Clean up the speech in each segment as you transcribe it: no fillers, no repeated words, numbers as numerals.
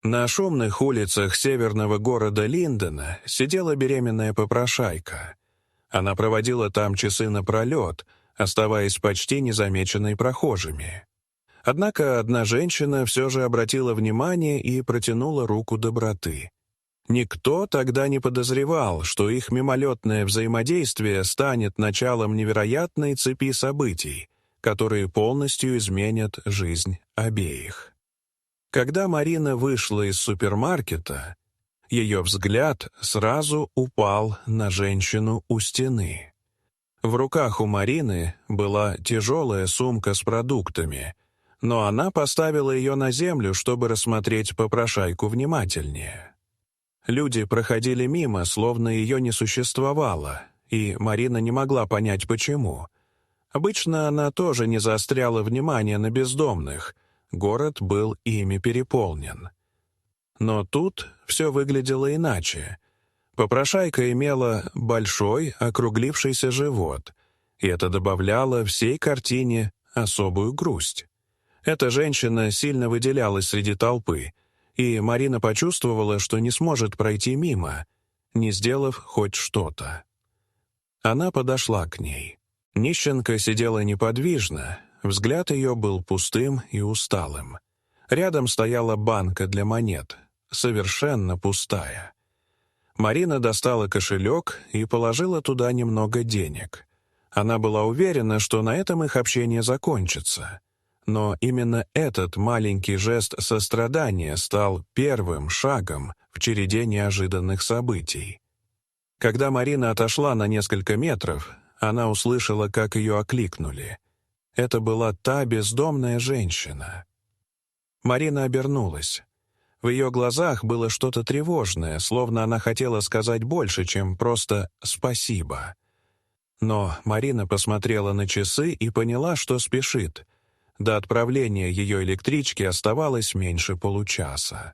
На шумных улицах северного города Линдена сидела беременная попрошайка. Она проводила там часы напролет, оставаясь почти незамеченной прохожими. Однако одна женщина все же обратила внимание и протянула руку доброты. Никто тогда не подозревал, что их мимолетное взаимодействие станет началом невероятной цепи событий, которые полностью изменят жизнь обеих. Когда Марина вышла из супермаркета, ее взгляд сразу упал на женщину у стены. В руках у Марины была тяжелая сумка с продуктами, но она поставила ее на землю, чтобы рассмотреть попрошайку внимательнее. Люди проходили мимо, словно ее не существовало, и Марина не могла понять, почему. Обычно она тоже не заостряла внимание на бездомных, город был ими переполнен. Но тут все выглядело иначе. Попрошайка имела большой, округлившийся живот, и это добавляло всей картине особую грусть. Эта женщина сильно выделялась среди толпы, и Марина почувствовала, что не сможет пройти мимо, не сделав хоть что-то. Она подошла к ней. Нищенка сидела неподвижно, взгляд ее был пустым и усталым. Рядом стояла банка для монет, совершенно пустая. Марина достала кошелек и положила туда немного денег. Она была уверена, что на этом их общение закончится. Но именно этот маленький жест сострадания стал первым шагом в череде неожиданных событий. Когда Марина отошла на несколько метров, она услышала, как ее окликнули. Это была та бездомная женщина. Марина обернулась. В ее глазах было что-то тревожное, словно она хотела сказать больше, чем просто «спасибо». Но Марина посмотрела на часы и поняла, что спешит. До отправления ее электрички оставалось меньше получаса.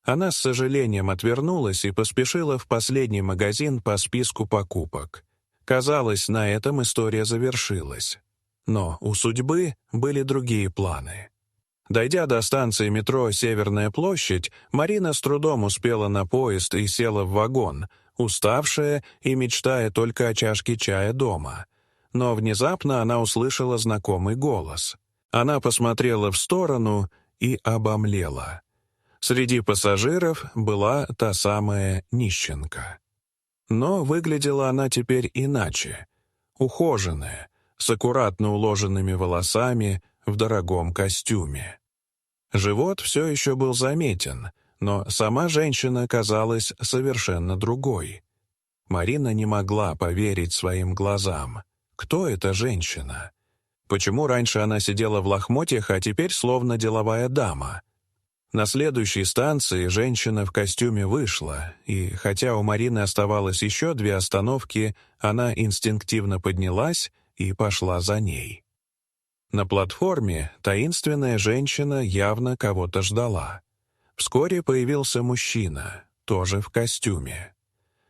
Она с сожалением отвернулась и поспешила в последний магазин по списку покупок. Казалось, на этом история завершилась. Но у судьбы были другие планы. Дойдя до станции метро «Северная площадь», Марина с трудом успела на поезд и села в вагон, уставшая и мечтая только о чашке чая дома. Но внезапно она услышала знакомый голос. Она посмотрела в сторону и обомлела. Среди пассажиров была та самая нищенка. Но выглядела она теперь иначе. Ухоженная, с аккуратно уложенными волосами, в дорогом костюме. Живот все еще был заметен, но сама женщина казалась совершенно другой. Марина не могла поверить своим глазам. Кто эта женщина? Почему раньше она сидела в лохмотьях, а теперь словно деловая дама? На следующей станции женщина в костюме вышла, и хотя у Марины оставалось еще 2 остановки, она инстинктивно поднялась и пошла за ней. На платформе таинственная женщина явно кого-то ждала. Вскоре появился мужчина, тоже в костюме.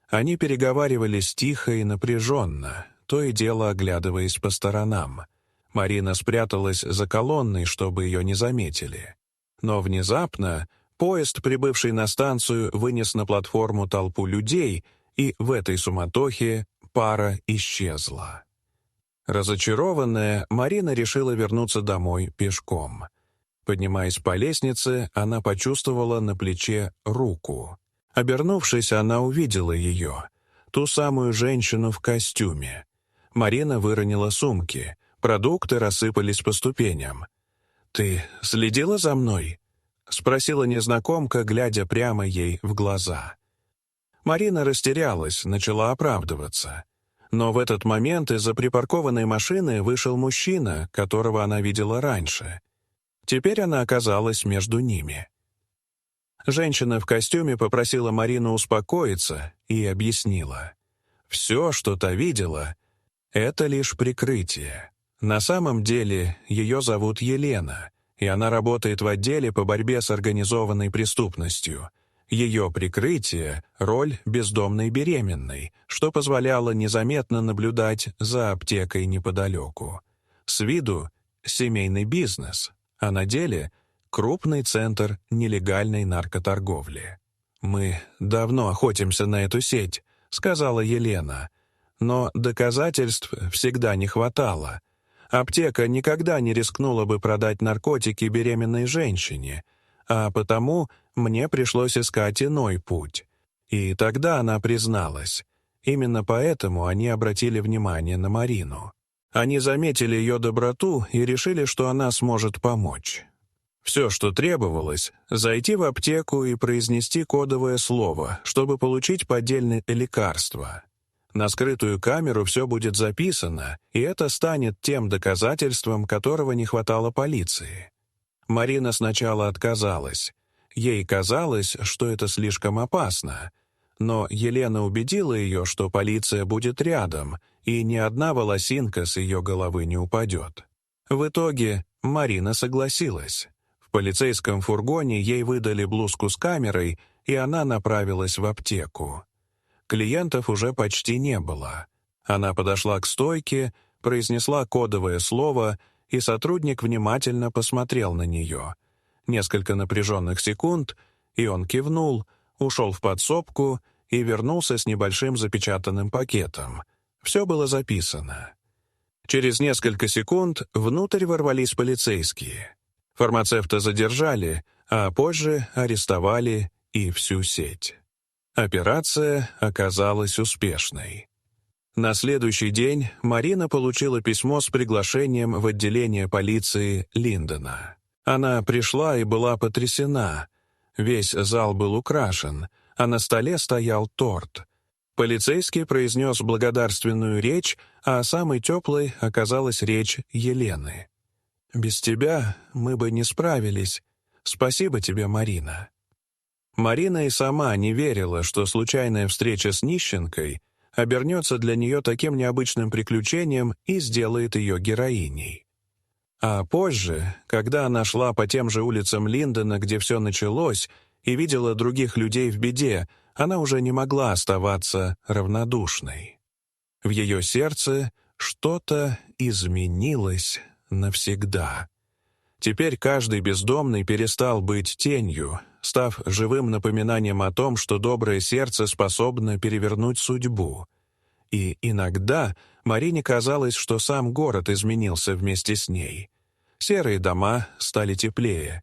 Они переговаривались тихо и напряженно, то и дело оглядываясь по сторонам. Марина спряталась за колонной, чтобы ее не заметили. Но внезапно поезд, прибывший на станцию, вынес на платформу толпу людей, и в этой суматохе пара исчезла. Разочарованная, Марина решила вернуться домой пешком. Поднимаясь по лестнице, она почувствовала на плече руку. Обернувшись, она увидела ее, ту самую женщину в костюме. Марина выронила сумки, продукты рассыпались по ступеням. «Ты следила за мной?» — спросила незнакомка, глядя прямо ей в глаза. Марина растерялась, начала оправдываться. Но в этот момент из-за припаркованной машины вышел мужчина, которого она видела раньше. Теперь она оказалась между ними. Женщина в костюме попросила Марину успокоиться и объяснила. Все, что та видела, — это лишь прикрытие. На самом деле ее зовут Елена, и она работает в отделе по борьбе с организованной преступностью. Ее прикрытие — роль бездомной беременной, что позволяло незаметно наблюдать за аптекой неподалеку. С виду — семейный бизнес, а на деле — крупный центр нелегальной наркоторговли. «Мы давно охотимся на эту сеть», — сказала Елена. «Но доказательств всегда не хватало. Аптека никогда не рискнула бы продать наркотики беременной женщине, а потому мне пришлось искать иной путь». И тогда она призналась. Именно поэтому они обратили внимание на Марину. Они заметили ее доброту и решили, что она сможет помочь. Все, что требовалось, зайти в аптеку и произнести кодовое слово, чтобы получить поддельное лекарство. На скрытую камеру все будет записано, и это станет тем доказательством, которого не хватало полиции. Марина сначала отказалась. Ей казалось, что это слишком опасно. Но Елена убедила ее, что полиция будет рядом, и ни одна волосинка с ее головы не упадет. В итоге Марина согласилась. В полицейском фургоне ей выдали блузку с камерой, и она направилась в аптеку. Клиентов уже почти не было. Она подошла к стойке, произнесла кодовое слово, и сотрудник внимательно посмотрел на нее. Несколько напряженных секунд, и он кивнул, ушел в подсобку и вернулся с небольшим запечатанным пакетом. Все было записано. Через несколько секунд внутрь ворвались полицейские. Фармацевта задержали, а позже арестовали и всю сеть. Операция оказалась успешной. На следующий день Марина получила письмо с приглашением в отделение полиции Линдена. Она пришла и была потрясена. Весь зал был украшен, а на столе стоял торт. Полицейский произнес благодарственную речь, а самой теплой оказалась речь Елены. «Без тебя мы бы не справились. Спасибо тебе, Марина». Марина и сама не верила, что случайная встреча с нищенкой обернется для нее таким необычным приключением и сделает ее героиней. А позже, когда она шла по тем же улицам Линдена, где все началось, и видела других людей в беде, она уже не могла оставаться равнодушной. В ее сердце что-то изменилось навсегда. Теперь каждый бездомный перестал быть тенью, став живым напоминанием о том, что доброе сердце способно перевернуть судьбу. И иногда Марине казалось, что сам город изменился вместе с ней. Серые дома стали теплее,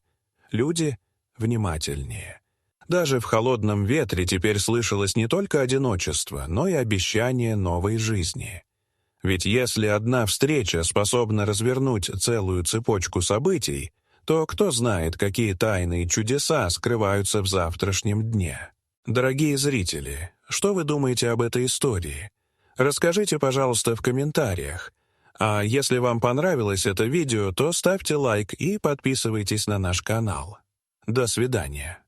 люди — внимательнее. Даже в холодном ветре теперь слышалось не только одиночество, но и обещание новой жизни. Ведь если одна встреча способна развернуть целую цепочку событий, то кто знает, какие тайны и чудеса скрываются в завтрашнем дне. Дорогие зрители, что вы думаете об этой истории? Расскажите, пожалуйста, в комментариях. А если вам понравилось это видео, то ставьте лайк и подписывайтесь на наш канал. До свидания.